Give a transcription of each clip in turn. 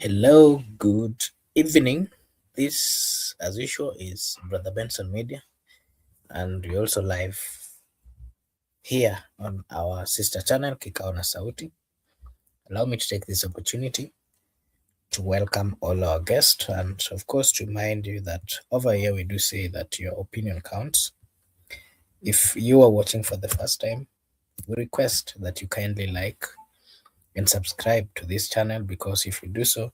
Hello, good evening. This, as usual, is Brother Benson Media, and we also live here on our sister channel, Kikao na Sauti. Allow me to take this opportunity to welcome all our guests and, of course, to remind you that over here we do say that your opinion counts. If you are watching for the first time, we request that you kindly like and subscribe to this channel because if you do so,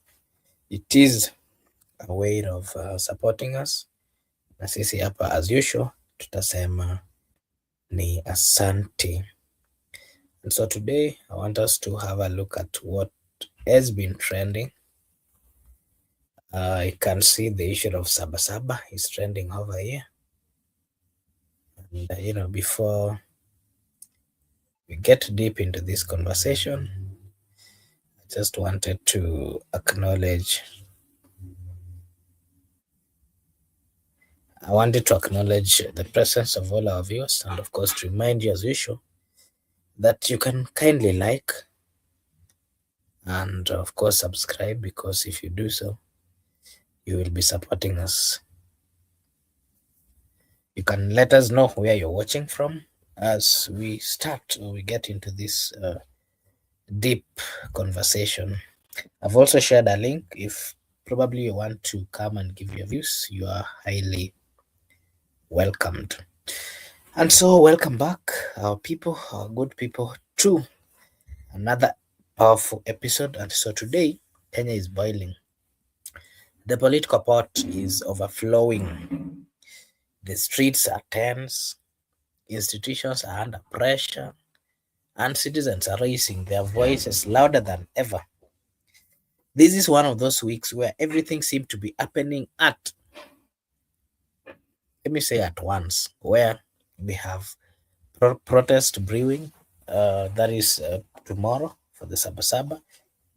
it is a way of supporting us. Na sisi hapa as usual tutasema ni asante. And so today I want us to have a look at what has been trending. You can see the issue of Saba Saba is trending over here. And before we get deep into this conversation, I just wanted to acknowledge. I wanted to acknowledge the presence of all our viewers and, of course, to remind you as usual that you can kindly like and, of course, subscribe because if you do so, you will be supporting us. You can let us know where you're watching from as we start or we get into this deep conversation. I've also shared a link. If probably you want to come and give your views, you are highly welcomed. And so, welcome back, our people, our good people, to another powerful episode. And so, today, Kenya is boiling. The political pot is overflowing. The streets are tense, institutions are under pressure, and citizens are raising their voices louder than ever. This is one of those weeks where everything seems to be happening let me say at once, where we have protest brewing, that is tomorrow for the Saba Saba.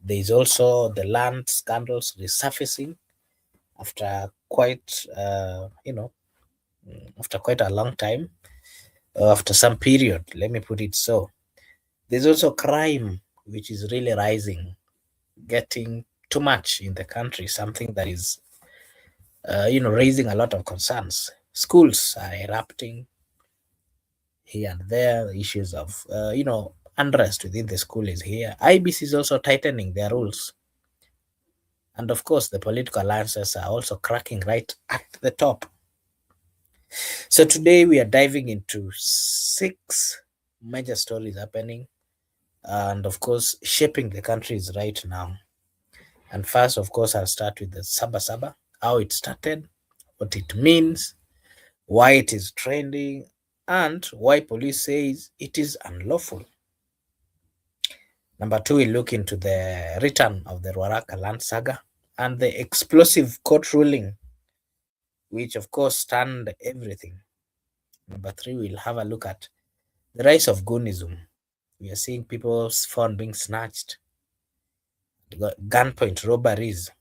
There is also the land scandals resurfacing after quite, after quite a long time, after some period, let me put it so. There's also crime, which is really rising, getting too much in the country, something that is, raising a lot of concerns. Schools are erupting here and there. Issues of, unrest within the school is here. IEBC is also tightening their rules. And of course, the political alliances are also cracking right at the top. So today we are diving into 6 major stories happening and, of course, shaping the countries right now. And first, of course, I'll start with the Saba Saba, how it started, what it means, why it is trending, and why police says it is unlawful. Number 2, we look into the return of the Ruaraka land saga and the explosive court ruling, which of course stunned everything. Number 3, we'll have a look at the rise of Goonism. We are seeing people's phone being snatched, gunpoint robberies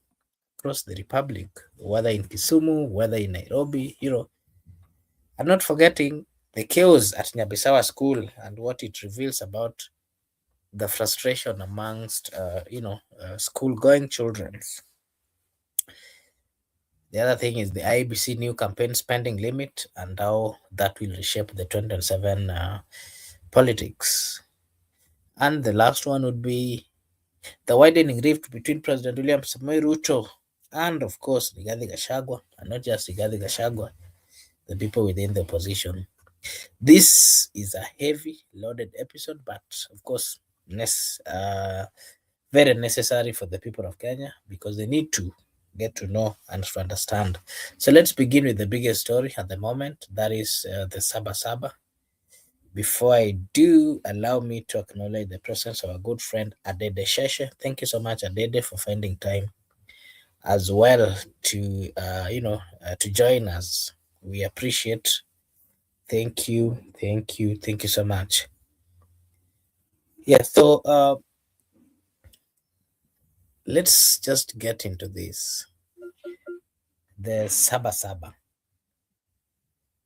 across the republic, whether in Kisumu, whether in Nairobi, and not forgetting the chaos at Nyabisawa school and what it reveals about the frustration amongst, school-going children. The other thing is the IEBC new campaign spending limit and how that will reshape the 2027 politics. And the last one would be the widening rift between President William Samoei Ruto and, of course, Rigathi Gachagua, and not just Rigathi Gachagua, the people within the opposition. This is a heavy loaded episode, but of course, very necessary for the people of Kenya because they need to get to know and to understand. So let's begin with the biggest story at the moment, that is the Saba Saba. Before I do, allow me to acknowledge the presence of a good friend, Adede Sheshe. Thank you so much, Adede, for finding time as well to to join us. We appreciate. Thank you, thank you, thank you so much. Yeah, so let's just get into this. The Saba Saba.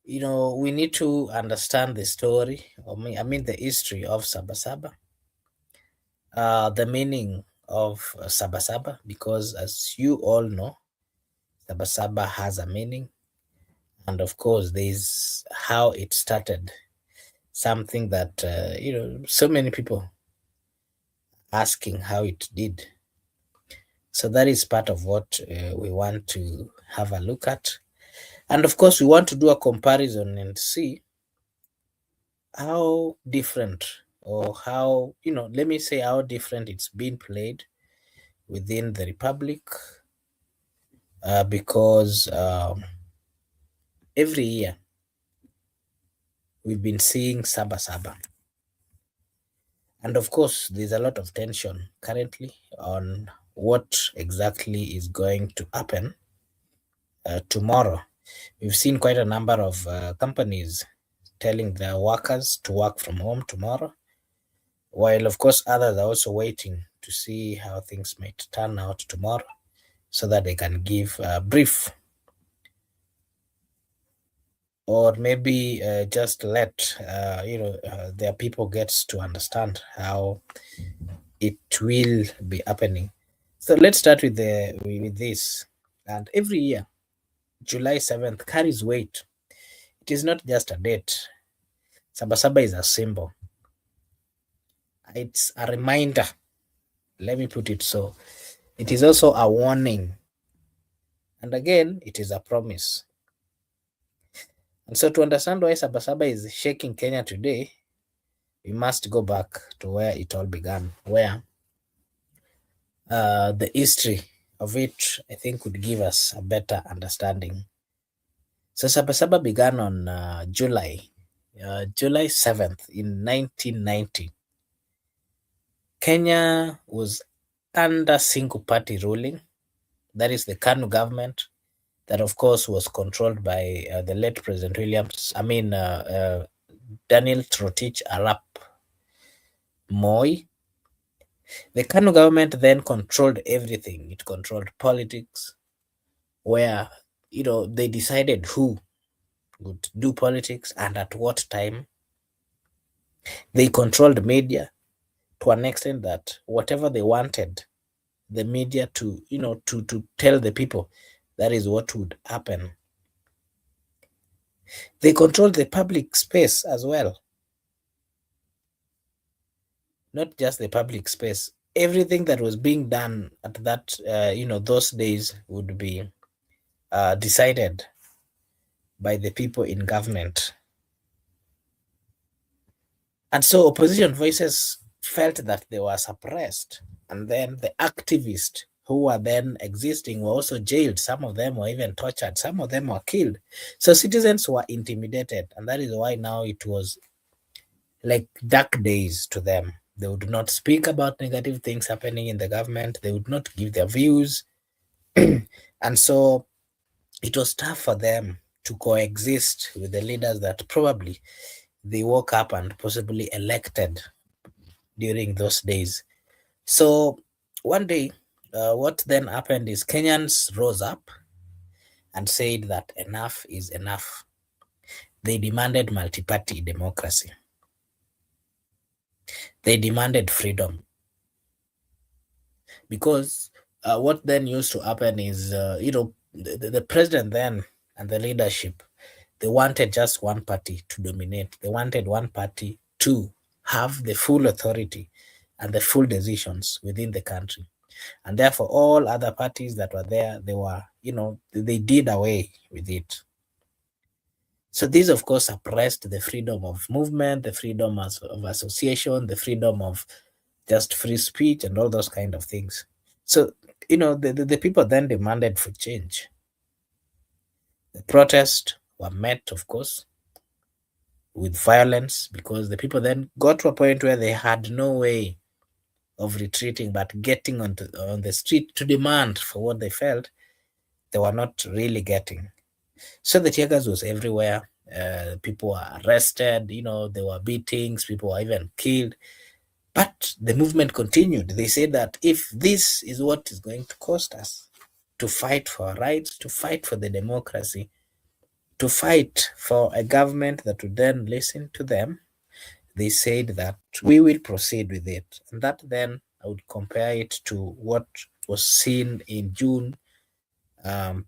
We need to understand the story, I mean the history of Saba Saba, the meaning of Saba Saba, because as you all know, Saba Saba has a meaning. And of course, there's how it started, something that, so many people asking how it did. So that is part of what we want to have a look at. And of course, we want to do a comparison and see how different, or how, let me say how different it's been played within the Republic, because every year we've been seeing Saba Saba. And of course, there's a lot of tension currently on what exactly is going to happen tomorrow. We've seen quite a number of companies telling their workers to work from home tomorrow, while of course others are also waiting to see how things might turn out tomorrow so that they can give a brief, or maybe just let their people gets to understand how it will be happening. So let's start with this. And every year, July 7th carries weight. It is not just a date. Saba Saba is a symbol. It's a reminder. Let me put it so. It is also a warning. And again, it is a promise. And so to understand why Saba Saba is shaking Kenya today, we must go back to where it all began, where the history of it, I think, would give us a better understanding. So Saba Saba began on July 7th in 1990. Kenya was under single party ruling, that is the KANU government, that of course was controlled by the late President Daniel Trotich Arap Moi. The KANU government then controlled everything. It controlled politics, where they decided who would do politics and at what time. They controlled media to an extent that whatever they wanted the media to to tell the people, that is what would happen. They controlled the public space as well, not just the public space. Everything that was being done at that those days would be decided by the people in government. And so opposition voices felt that they were suppressed. And then the activists who were then existing were also jailed. Some of them were even tortured. Some of them were killed. So citizens were intimidated. And that is why now it was like dark days to them. They would not speak about negative things happening in the government. They would not give their views. And so it was tough for them to coexist with the leaders that probably they woke up and possibly elected during those days. So one day, what then happened is Kenyans rose up and said that enough is enough. They demanded multi-party democracy. They demanded freedom. Because what then used to happen is, the president then and the leadership, they wanted just one party to dominate. They wanted one party to have the full authority and the full decisions within the country. And therefore, all other parties that were there, they were, they did away with it. So this, of course, suppressed the freedom of movement, the freedom of association, the freedom of just free speech and all those kind of things. So, the people then demanded for change. The protests were met, of course, with violence, because the people then got to a point where they had no way of retreating but getting on the street to demand for what they felt they were not really getting. So the tear gas was everywhere. People were arrested, there were beatings, people were even killed. But the movement continued. They said that if this is what is going to cost us to fight for our rights, to fight for the democracy, to fight for a government that would then listen to them, they said that we will proceed with it. And that then I would compare it to what was seen in June 24th,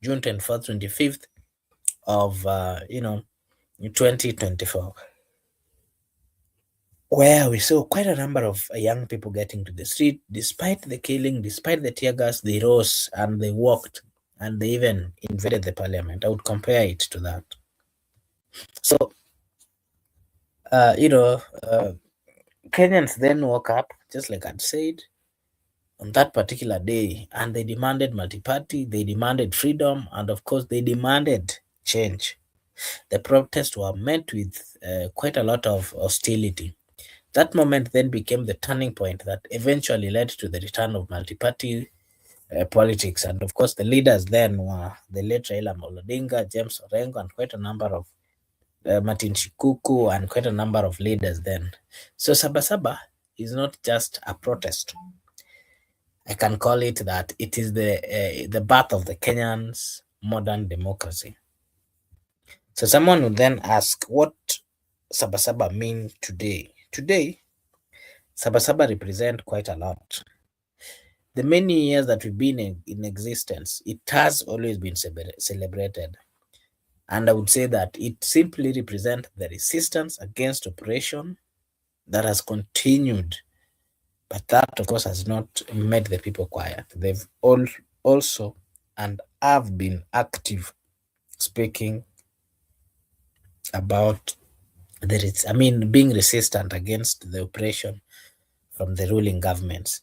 June 24th, 25th of 2024, where we saw quite a number of young people getting to the street. Despite the killing, despite the tear gas, they rose and they walked and they even invaded the parliament. I would compare it to that. So, Kenyans then woke up, just like I'd said, on that particular day, and they demanded multi-party, they demanded freedom, and of course, they demanded change. The protests were met with quite a lot of hostility. That moment then became the turning point that eventually led to the return of multi-party politics. And of course, the leaders then were the late Raila Odinga, James Orengo, and quite a number of Martin Shikuku, and quite a number of leaders then. So Sabasaba is not just a protest. I can call it that. It is the birth of the Kenyans' modern democracy. So someone would then ask, what Sabasaba mean today? Today, Sabasaba represent quite a lot. The many years that we've been in existence, it has always been celebrated. And I would say that it simply represents the resistance against oppression that has continued. But that, of course, has not made the people quiet. They've all also and have been active speaking about being resistant against the oppression from the ruling governments.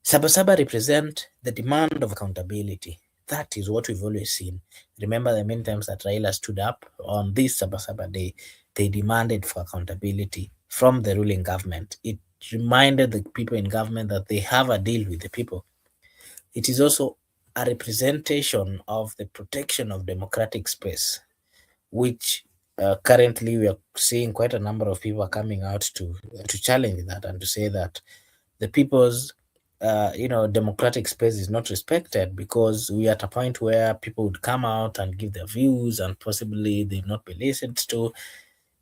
Sabasaba represent the demand of accountability. That is what we've always seen. Remember the many times that Raila stood up on this Sabasaba day, they demanded for accountability from the ruling government. It reminded the people in government that they have a deal with the people. It is also a representation of the protection of democratic space, which currently we are seeing quite a number of people are coming out to challenge that and to say that the people's democratic space is not respected, because we are at a point where people would come out and give their views and possibly they'd not be listened to,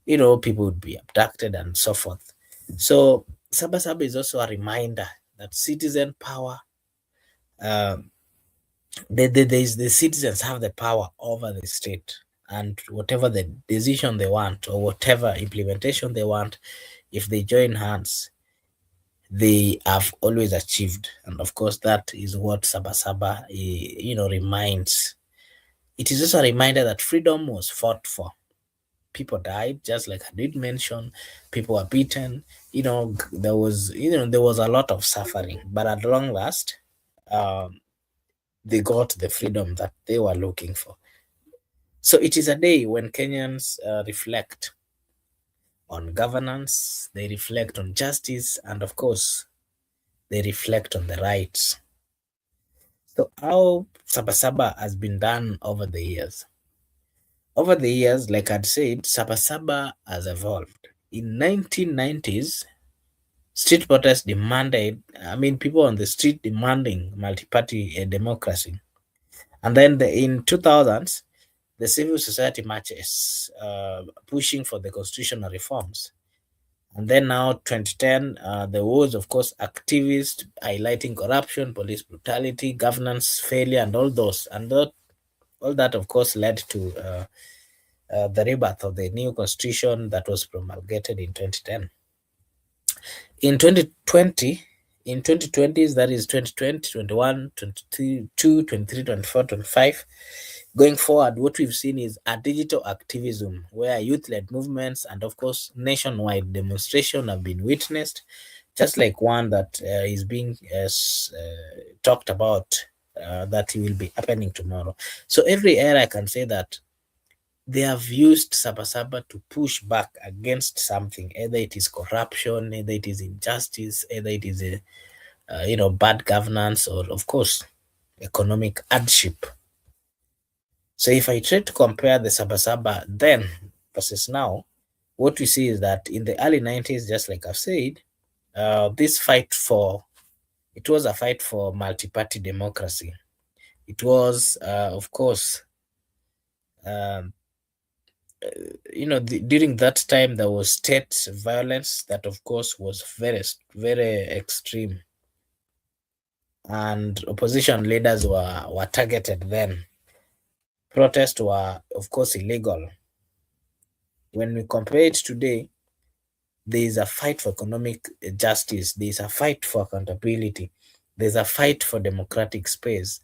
people would be abducted and so forth. So Sabasaba is also a reminder that citizen power, the citizens have the power over the state, and whatever the decision they want or whatever implementation they want, if they join hands, they have always achieved. And of course, that is what Sabasaba, reminds. It is also a reminder that freedom was fought for. People died, just like I did mention. People were beaten. There was a lot of suffering, but at long last, they got the freedom that they were looking for. So it is a day when Kenyans reflect on governance, they reflect on justice, and of course, they reflect on the rights. So how Sabasaba has been done over the years? Over the years, like I'd said, Sabasaba has evolved. In 1990s, street protests demanded, people on the street demanding multi-party democracy. And then in 2000s, the civil society marches pushing for the constitutional reforms. And then now 2010, there was, of course, activists highlighting corruption, police brutality, governance failure, and all those. And all that, of course, led to the rebirth of the new constitution that was promulgated in 2010. In 2020, in 2020s, that is 2020, 21, 22, 23, 24, 25, going forward, what we've seen is a digital activism where youth-led movements and, of course, nationwide demonstration have been witnessed, just like one that is being talked about that will be happening tomorrow. So every era, I can say that they have used Sabasaba to push back against something, either it is corruption, either it is injustice, either it is bad governance, or of course economic hardship. So if I try to compare the Sabasaba then versus now, what we see is that in the early 90s, just like I've said, it was a fight for multi-party democracy. It was, of course, during that time there was state violence that, of course, was very, very extreme, and opposition leaders were targeted then. Protests were, of course, illegal. When we compare it today, there is a fight for economic justice, there is a fight for accountability, there's a fight for democratic space,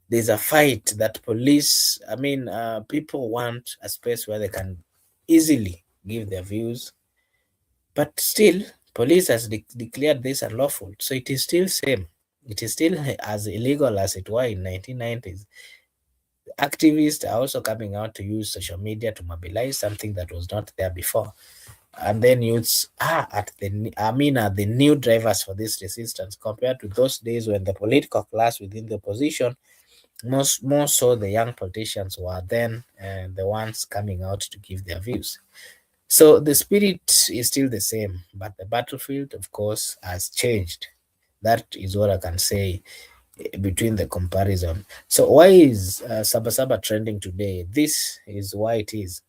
there's a fight that police, people want a space where they can easily give their views, but still, police has declared this unlawful. So it is still same. It is still as illegal as it were in 1990s. Activists are also coming out to use social media to mobilize something that was not there before. And then youths are are the new drivers for this resistance compared to those days when the political class within the opposition, more so the young politicians, were then the ones coming out to give their views. So the spirit is still the same, but the battlefield, of course, has changed. That is what I can say between the comparison. So why is Saba Saba trending today? This is why it is.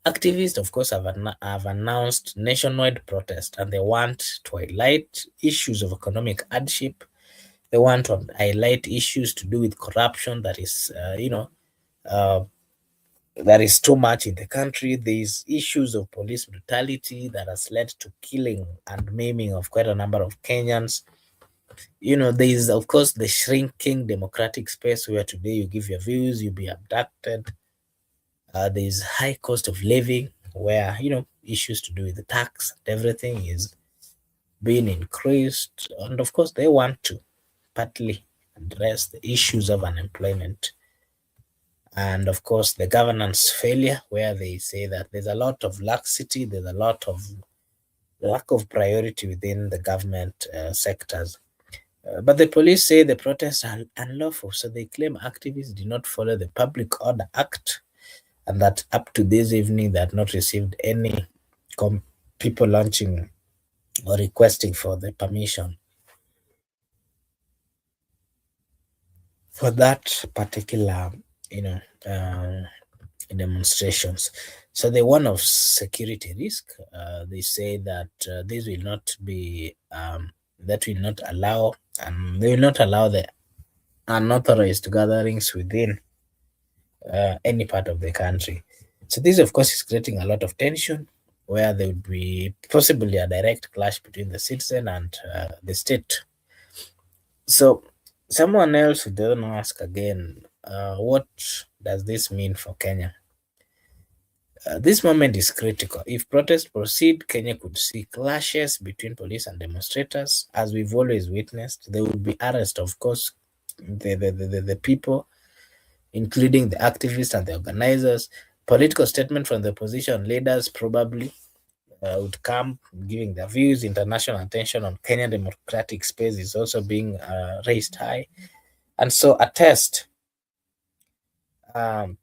Activists, of course, have announced nationwide protest, and they want to highlight issues of economic hardship. They want to highlight issues to do with corruption that is, uh, there is too much in the country. There's issues of police brutality that has led to killing and maiming of quite a number of Kenyans. There is, of course, the shrinking democratic space where today you give your views, you be abducted. There's high cost of living where, issues to do with the tax and everything is being increased. And of course, they want to partly address the issues of unemployment, and of course the governance failure, where they say that there's a lot of laxity, there's a lot of lack of priority within the government sectors. But the police say the protests are unlawful, so they claim activists did not follow the Public Order Act, and that up to this evening they had not received any people launching or requesting for the permission for that particular, you know, demonstrations. So they warn of security risk. They say that this will not be, that will not allow, and they will not allow the unauthorized gatherings within any part of the country. So this, of course, is creating a lot of tension, where there would be possibly a direct clash between the citizen and the state. So someone else would then ask again, what does this mean for Kenya? This moment is critical. If protests proceed, Kenya could see clashes between police and demonstrators, as we've always witnessed. There will be arrest, of course, the people, including the activists and the organizers. Political statement from the opposition leaders probably would come, giving their views. International attention on Kenyan democratic space is also being raised high. And so a test um,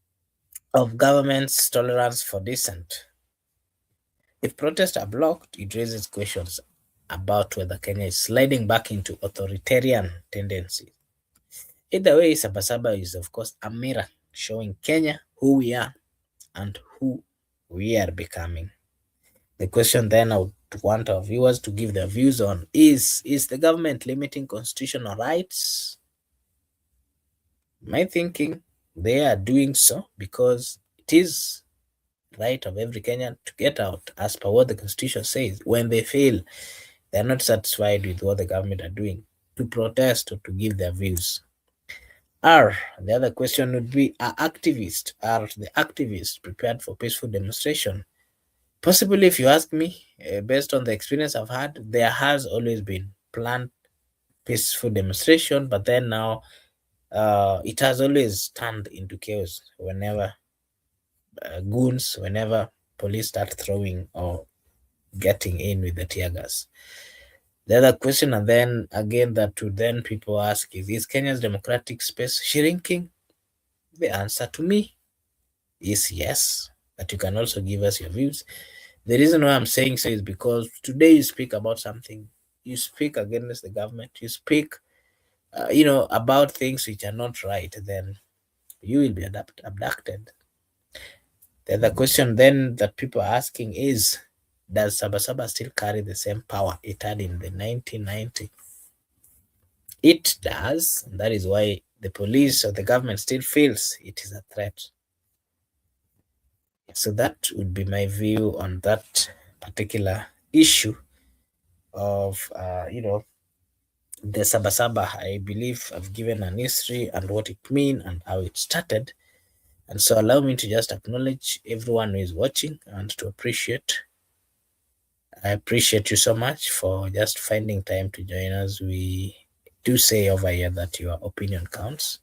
of government's tolerance for dissent. If protests are blocked, it raises questions about whether Kenya is sliding back into authoritarian tendencies. Either way, Sabasaba is, of course, a mirror showing Kenya who we are and who we are becoming. The question then I would want our viewers to give their views on is the government limiting constitutional rights? My thinking, they are doing so because it is right of every Kenyan to get out as per what the constitution says. When they fail, they're not satisfied with what the government are doing, to protest or to give their views. The other question would be, are the activists prepared for peaceful demonstration? Possibly, if you ask me, based on the experience I've had, there has always been planned peaceful demonstration, but then now it has always turned into chaos whenever whenever police start throwing or getting in with the tear gas. The other question, and then again, that would then people ask is Kenya's democratic space shrinking? The answer to me is yes, but you can also give us your views. The reason why I'm saying so is because today you speak about something, you speak against the government, you speak, about things which are not right, then you will be abducted. The other question then that people are asking is, does Saba still carry the same power it had in the 1990s? It does, and that is why the police or the government still feels it is a threat. So that would be my view on that particular issue of, the Saba. I believe I've given an history and what it means and how it started. And so allow me to just acknowledge everyone who is watching and to appreciate. I appreciate you so much for just finding time to join us. We do say over here that your opinion counts.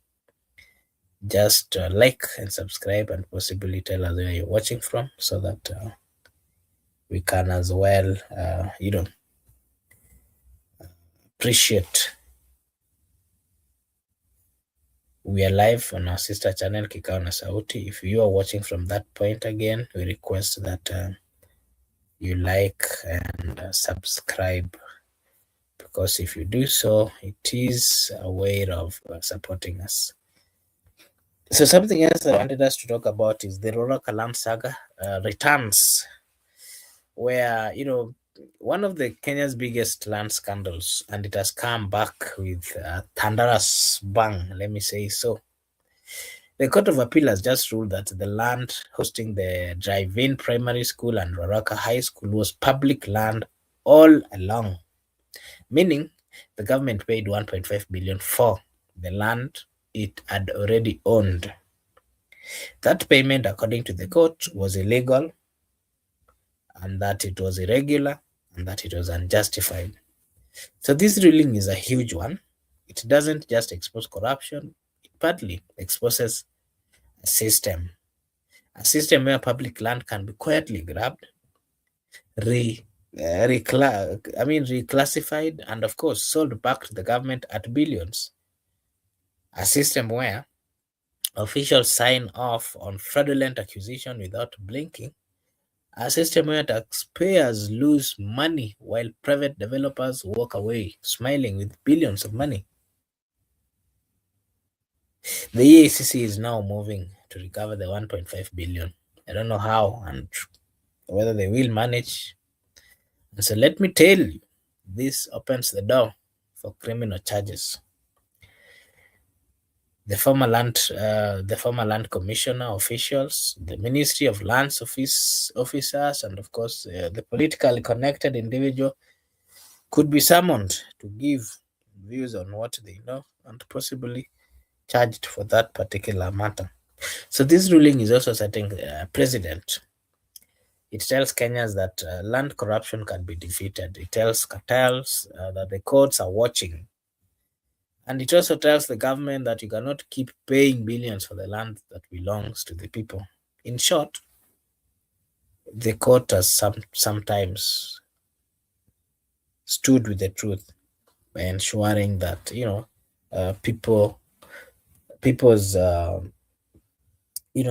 Just like and subscribe and possibly tell us where you're watching from so that we can as well, appreciate. We are live on our sister channel Kikao na Sauti. If you are watching from that point again, we request that you like and subscribe, because if you do so, it is a way of supporting us. So something else I wanted us to talk about is the Roraka land saga returns, where one of the Kenya's biggest land scandals, and it has come back with thunderous bang. Let me say so. The Court of Appeal has just ruled that the land hosting the Drive-In Primary School and Roraka High School was public land all along, meaning the government paid 1.5 billion for the land it had already owned. That payment, according to the court, was illegal, and that it was irregular, and that it was unjustified. So this ruling is a huge one. It doesn't just expose corruption, it partly exposes a system where public land can be quietly grabbed, reclassified, and of course sold back to the government at billions. A system where officials sign off on fraudulent accusation without blinking. A system where taxpayers lose money while private developers walk away smiling with billions of money. The EACC is now moving to recover the 1.5 billion. I don't know how and whether they will manage. And so let me tell you, this opens the door for criminal charges. The former land commissioner officials, the Ministry of Lands officers, and of course the politically connected individual could be summoned to give views on what they know and possibly charged for that particular matter. So this ruling is also setting a precedent. It tells Kenyans that land corruption can be defeated. It tells cartels that the courts are watching. And it also tells the government that you cannot keep paying billions for the land that belongs to the people. In short, the court has sometimes stood with the truth by ensuring that people's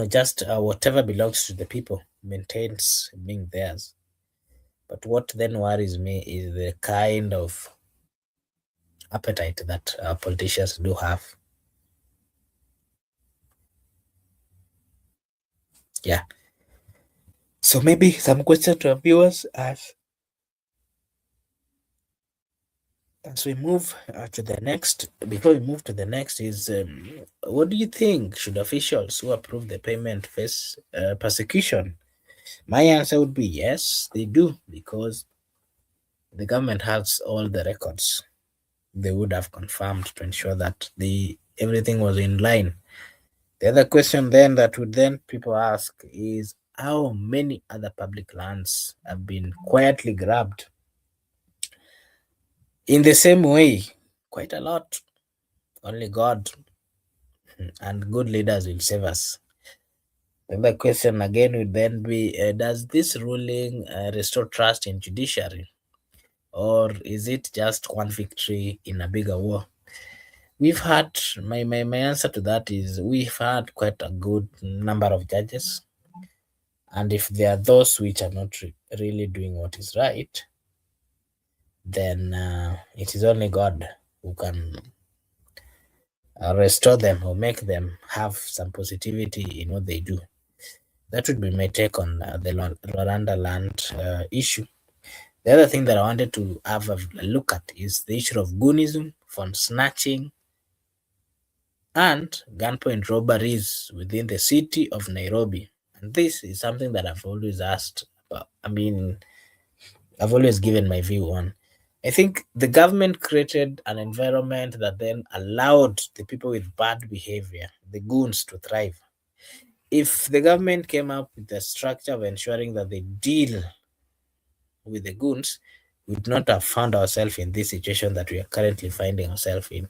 just whatever belongs to the people maintains being theirs. But what then worries me is the kind of appetite that politicians do have. Yeah. So maybe some questions to our viewers as we move to the next. Before we move to the next, is what do you think? Should officials who approve the payment face persecution? My answer would be yes, they do, because the government has all the records. They would have confirmed to ensure that everything was in line. The other question then that would then people ask is, how many other public lands have been quietly grabbed in the same way? Quite a lot. Only God and good leaders will save us. The other question again would then be, does this ruling restore trust in judiciary, or is it just one victory in a bigger war? We've had, my answer to that is, we've had quite a good number of judges, and if there are those which are not really doing what is right, then it is only God who can restore them or make them have some positivity in what they do. That would be my take on the Rwanda land issue. The other thing that I wanted to have a look at is the issue of Goonism, phone snatching, and gunpoint robberies within the city of Nairobi. And this is something that I've always asked about. I mean, I've always given my view on. I think the government created an environment that then allowed the people with bad behavior, the goons, to thrive. If the government came up with a structure of ensuring that they deal with the goons, we would not have found ourselves in this situation that we are currently finding ourselves in.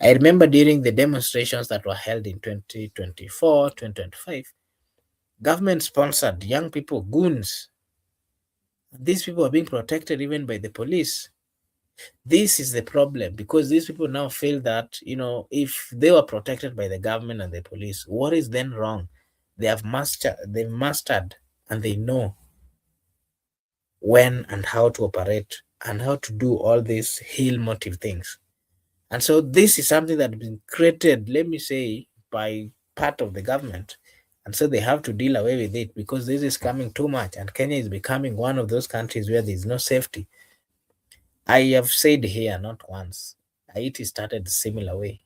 I remember during the demonstrations that were held in 2024, 2025, government sponsored young people, goons. These people are being protected even by the police. This is the problem because these people now feel that, if they were protected by the government and the police, what is then wrong? They've mastered and they know when and how to operate and how to do all these heel motive things. And so this is something that has been created, let me say, by part of the government. And so they have to deal away with it because this is coming too much. And Kenya is becoming one of those countries where there is no safety. I have said here not once, Haiti started a similar way.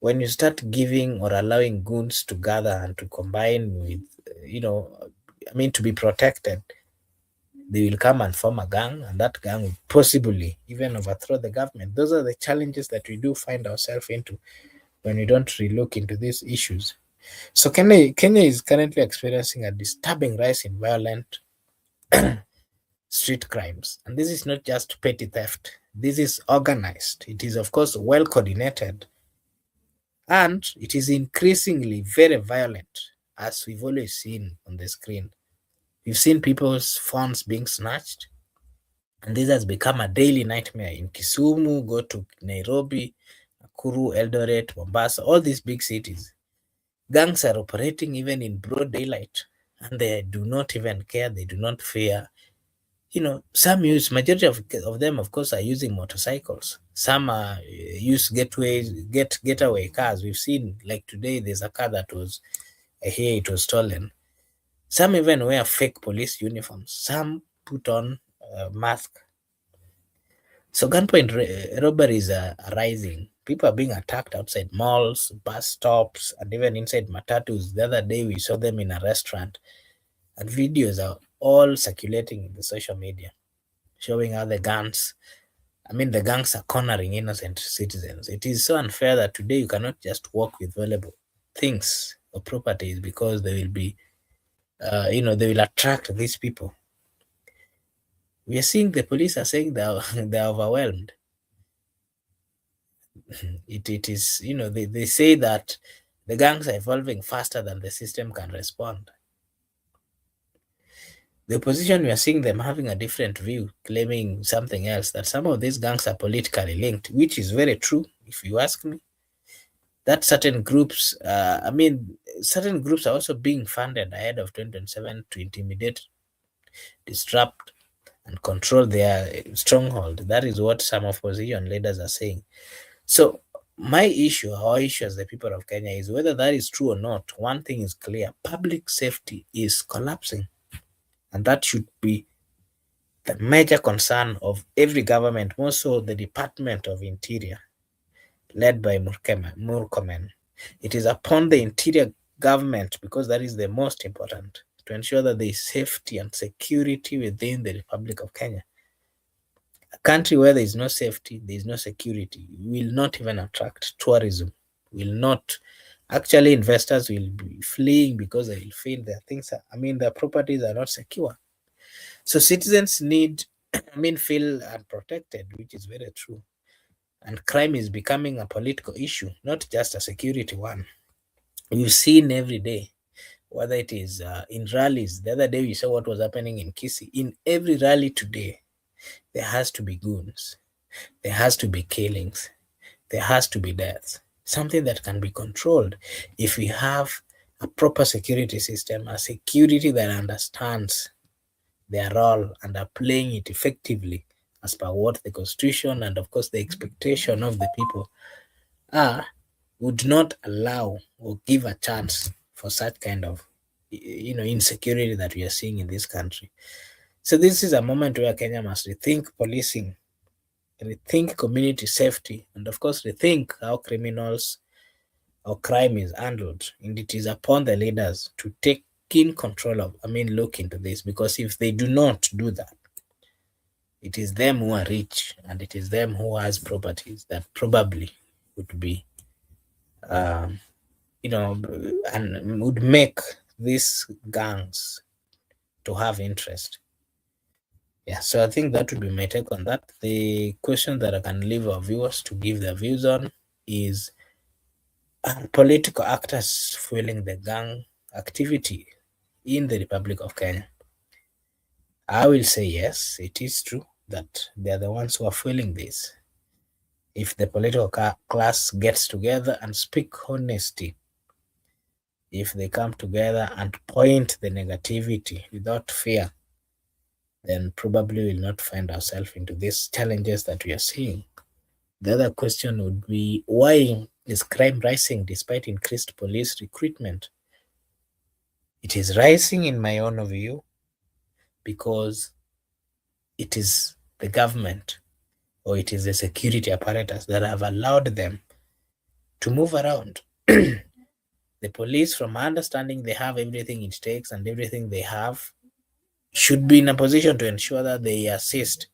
When you start giving or allowing goons to gather and to combine with, to be protected, they will come and form a gang, and that gang will possibly even overthrow the government. Those are the challenges that we do find ourselves into when we don't relook into these issues. So Kenya is currently experiencing a disturbing rise in violent street crimes. And this is not just petty theft. This is organized. It is, of course, well coordinated. And it is increasingly very violent, as we've always seen on the screen. We've seen people's phones being snatched. And this has become a daily nightmare in Kisumu, go to Nairobi, Nakuru, Eldoret, Mombasa, all these big cities. Gangs are operating even in broad daylight, and they do not even care. They do not fear. Some use, majority of them, of course, are using motorcycles. Some are use getaway cars. We've seen, like today, there's a car that was here, it was stolen. Some even wear fake police uniforms. Some put on a mask. So gunpoint robberies are rising. People are being attacked outside malls, bus stops, and even inside matatus. The other day we saw them in a restaurant, and videos are all circulating in the social media, showing how the gangs are cornering innocent citizens. It is so unfair that today you cannot just walk with valuable things or properties because they will be, they will attract these people. We are seeing the police are saying they're overwhelmed. It is, they say that the gangs are evolving faster than the system can respond. The opposition, we are seeing them having a different view, claiming something else, that some of these gangs are politically linked, which is very true, if you ask me. That certain groups are also being funded ahead of 2027 to intimidate, disrupt, and control their stronghold. That is what some opposition leaders are saying. So my issue, our issue as the people of Kenya, is whether that is true or not. One thing is clear: public safety is collapsing, and that should be the major concern of every government, more so the Department of Interior, led by Murkomen. It is upon the interior government, because that is the most important, to ensure that there is safety and security within the Republic of Kenya. A country where there is no safety, there is no security, will not even attract tourism, will not. Actually, investors will be fleeing because they will feel their properties are not secure. So citizens feel unprotected, which is very true. And crime is becoming a political issue, not just a security one. We've seen every day, whether it is in rallies. The other day we saw what was happening in Kisii. In every rally today, there has to be goons. There has to be killings. There has to be deaths. Something that can be controlled if we have a proper security system, a security that understands their role and are playing it effectively as per what the constitution and of course the expectation of the people are, would not allow or give a chance for such kind of insecurity that we are seeing in this country. So this is a moment where Kenya must rethink policing, rethink community safety, and of course rethink how criminals or crime is handled. And it is upon the leaders to take in control of, look into this, because if they do not do that, it is them who are rich and it is them who has properties that probably would be, um, and would make these gangs to have interest. Yeah, so I think that would be my take on that. The question that I can leave our viewers to give their views on is, are political actors fueling the gang activity in the Republic of Kenya? I will say yes, it is true that they are the ones who are fueling this. If the political class gets together and speak honesty, if they come together and point the negativity without fear, then probably we'll not find ourselves into these challenges that we are seeing. The other question would be, why is crime rising despite increased police recruitment? It is rising, in my own view, because it is the government or it is the security apparatus that have allowed them to move around. The police, from my understanding, they have everything it takes, and everything they have should be in a position to ensure that they assist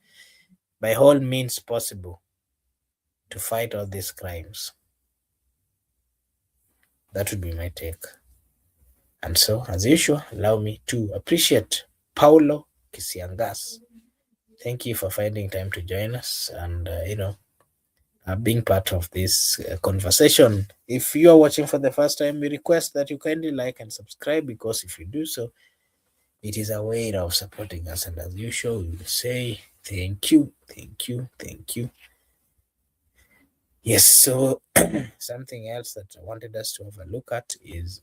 by all means possible to fight all these crimes. That would be my take. And so, as usual, allow me to appreciate Paulo Kisiangas. Thank you for finding time to join us and, being part of this conversation. If you are watching for the first time, we request that you kindly like and subscribe, because if you do so, it is a way of supporting us. And as usual, we will say thank you, thank you, thank you. Yes, so something else that I wanted us to have a look at is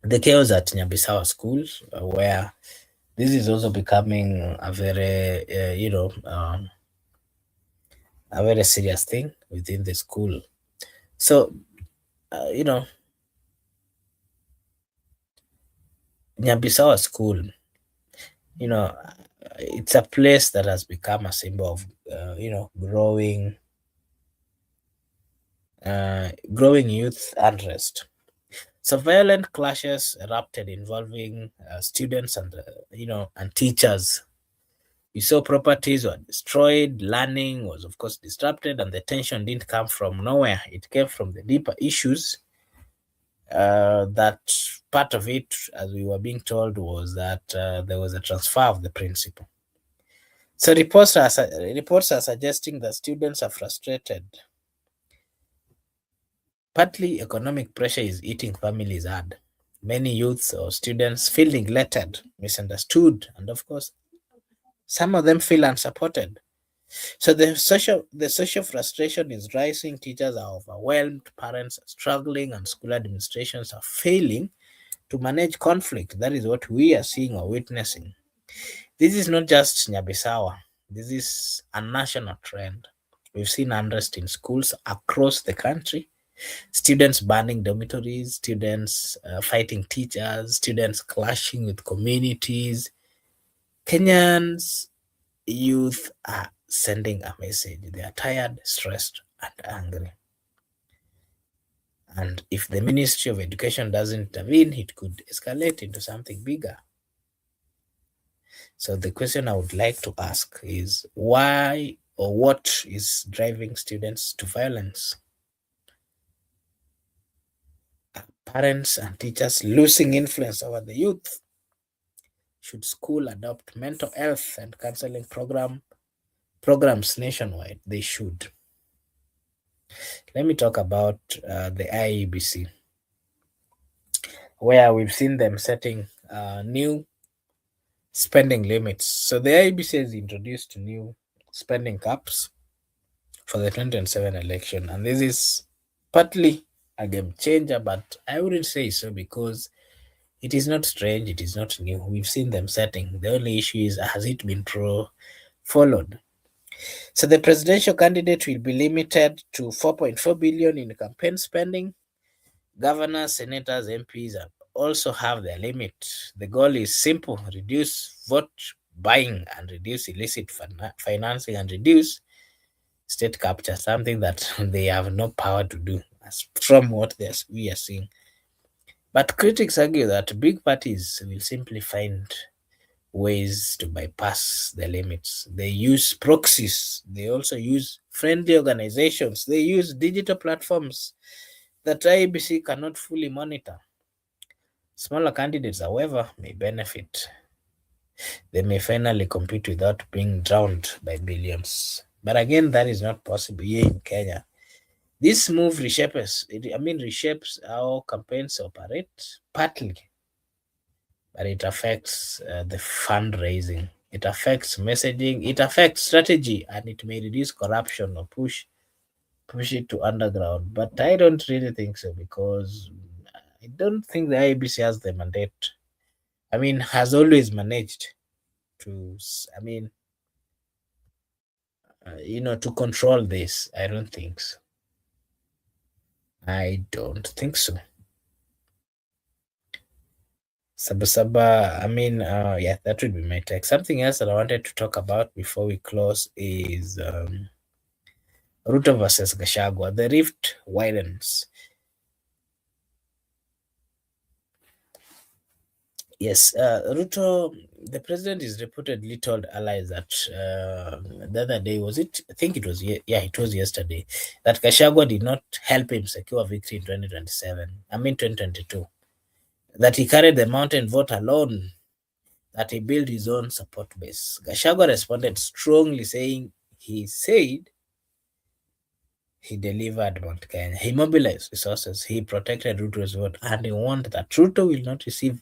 the chaos at Nyabisawa School, where this is also becoming a very, a very serious thing within the school. So, Nyabisawa School, it's a place that has become a symbol of, growing youth unrest. So violent clashes erupted involving students and teachers. We saw properties were destroyed, learning was of course disrupted, and the tension didn't come from nowhere. It came from the deeper issues. That part of it, as we were being told, was that there was a transfer of the principal. So reports are suggesting that students are frustrated. Partly, economic pressure is eating families hard. Many youths or students feel neglected, misunderstood, and of course, some of them feel unsupported. So the social frustration is rising. Teachers are overwhelmed, parents are struggling, and school administrations are failing to manage conflict. That is what we are seeing or witnessing. This is not just Nyabisawa. This is a national trend. We've seen unrest in schools across the country. Students burning dormitories, students fighting teachers, students clashing with communities. Kenyans youth are sending a message. They are tired, stressed, and angry. And if the Ministry of Education doesn't intervene, it could escalate into something bigger. So the question I would like to ask is, why or what is driving students to violence? Are parents and teachers losing influence over the youth? Should school adopt mental health and counseling programs nationwide? They should. Let me talk about the IEBC, where we've seen them setting new spending limits. So the IEBC has introduced new spending caps for the 2027 election, and this is partly a game changer, but I wouldn't say so, because it is not strange, it is not new. We've seen them setting. The only issue is, has it been followed? So the presidential candidate will be limited to 4.4 billion in campaign spending. Governors, senators, MPs, and also have their limit. The goal is simple: reduce vote buying and reduce illicit financing and reduce state capture, something that they have no power to do, as from what we are seeing. But critics argue that big parties will simply find ways to bypass the limits. They use proxies, they also use friendly organizations, they use digital platforms that IEBC cannot fully monitor. Smaller candidates, however, may benefit. They may finally compete without being drowned by billions. But again, that is not possible here in Kenya. This move reshapes how campaigns operate partly, but it affects the fundraising. It affects messaging. It affects strategy, and it may reduce corruption or push it to underground. But I don't really think so, because I don't think the IEBC has the mandate. Has always managed to. To control this. I don't think so. I don't think so. Saba, yeah, that would be my take. Something else that I wanted to talk about before we close is Ruto versus Gachagua. The rift widens. Yes, Ruto, the president is reportedly told allies that the other day, was it? I think it was, yeah, it was yesterday, that Gachagua did not help him secure victory in 2022. That he carried the mountain vote alone, that he built his own support base. Gachagua responded strongly, saying he said he delivered Mount Kenya. He mobilized resources, he protected Ruto's vote, and he warned that Ruto will not receive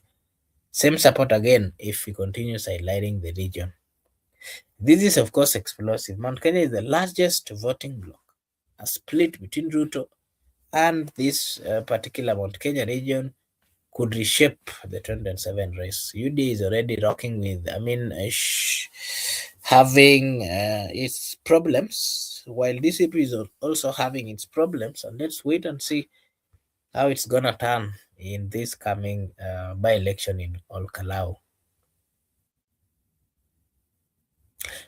same support again if he continues sidelining the region. This is, of course, explosive. Mount Kenya is the largest voting bloc, a split between Ruto and this particular Mount Kenya region could reshape the 2027 race. UD is already rocking with, having its problems, while DCP is also having its problems. And let's wait and see how it's gonna turn in this coming by-election in Olkalau.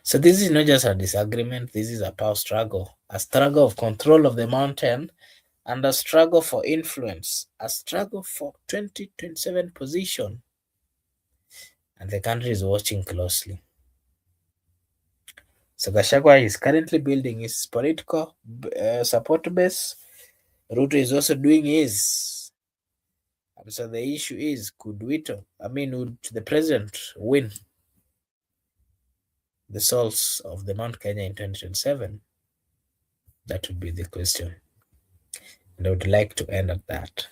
So this is not just a disagreement, this is a power struggle, a struggle of control of the mountain, and a struggle for influence, a struggle for 2027 position. And the country is watching closely. So Gachagua is currently building his political support base. Ruto is also doing his. And so the issue is, would the president win the souls of the Mount Kenya in 2027? That would be the question. And I would like to end at that.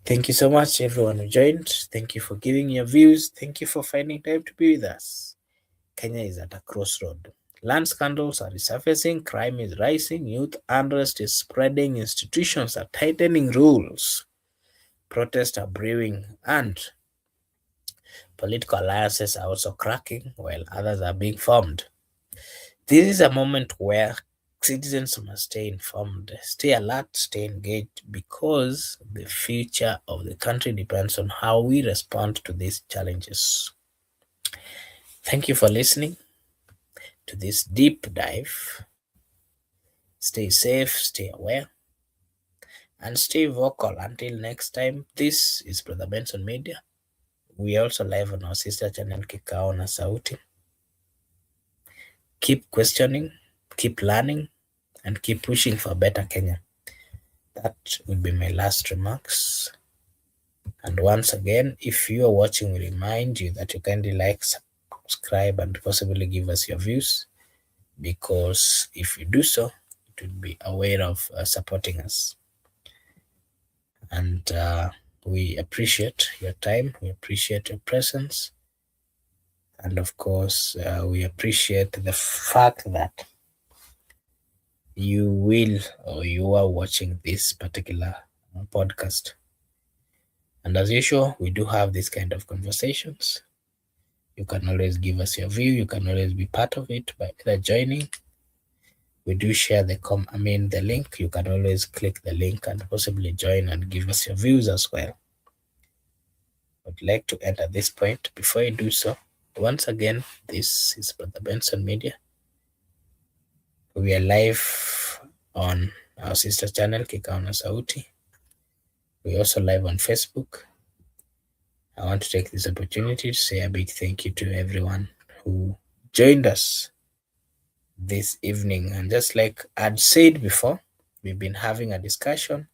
Thank you so much, everyone who joined. Thank you for giving your views. Thank you for finding time to be with us. Kenya is at a crossroad. Land scandals are resurfacing, crime is rising, youth unrest is spreading, institutions are tightening rules, protests are brewing, and political alliances are also cracking while others are being formed. This is a moment where citizens must stay informed, stay alert, stay engaged, because the future of the country depends on how we respond to these challenges. Thank you for listening to this deep dive. Stay safe, stay aware, and stay vocal. Until next time, this is Brother Benson Media. We are also live on our sister channel Kikao na Sauti. Keep questioning, keep learning, and keep pushing for a better Kenya. That would be my last remarks. And once again, if you are watching, we remind you that you kindly like, subscribe, and possibly give us your views, because if you do so, it would be a way of supporting us. And we appreciate your time, we appreciate your presence, and of course, we appreciate the fact that you are watching this particular podcast. And as usual, we do have this kind of conversations. You can always give us your view. You can always be part of it by either joining. We do share the link. You can always click the link and possibly join and give us your views as well. would like to end at this point. Before I do so, once again, this is Brother Benson Media. We are live on our sister channel, Kikaona Sauti. We also live on Facebook. I want to take this opportunity to say a big thank you to everyone who joined us this evening. And just like I'd said before, we've been having a discussion,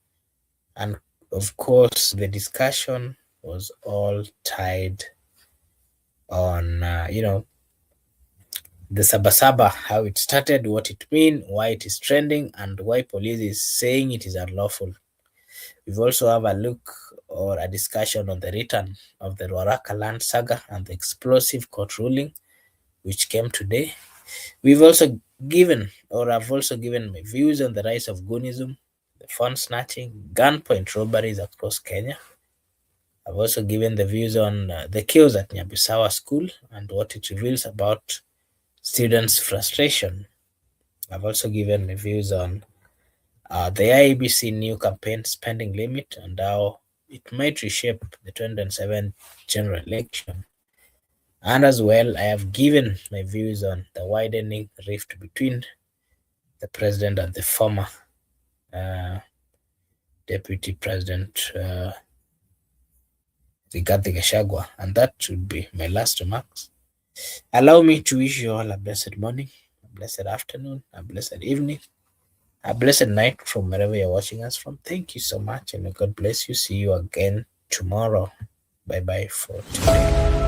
and of course, the discussion was all tied on, the Saba, how it started, what it means, why it is trending, and why police is saying it is unlawful. We've also have a look or a discussion on the return of the Ruaraka land saga and the explosive court ruling which came today. We've also given, or I've also given my views on the rise of Goonism, the phone snatching, gunpoint robberies across Kenya. I've also given the views on the chaos at Nyabisawa School and what it reveals about students' frustration. I've also given my views on the IEBC new campaign spending limit and how it might reshape the 2007 general election. And as well, I have given my views on the widening rift between the president and the former deputy president, Rigathi Gachagua. And that should be my last remarks. Allow me to wish you all a blessed morning, a blessed afternoon, a blessed evening, a blessed night from wherever you're watching us from. Thank you so much, and may God bless you. See you again tomorrow. Bye bye for today.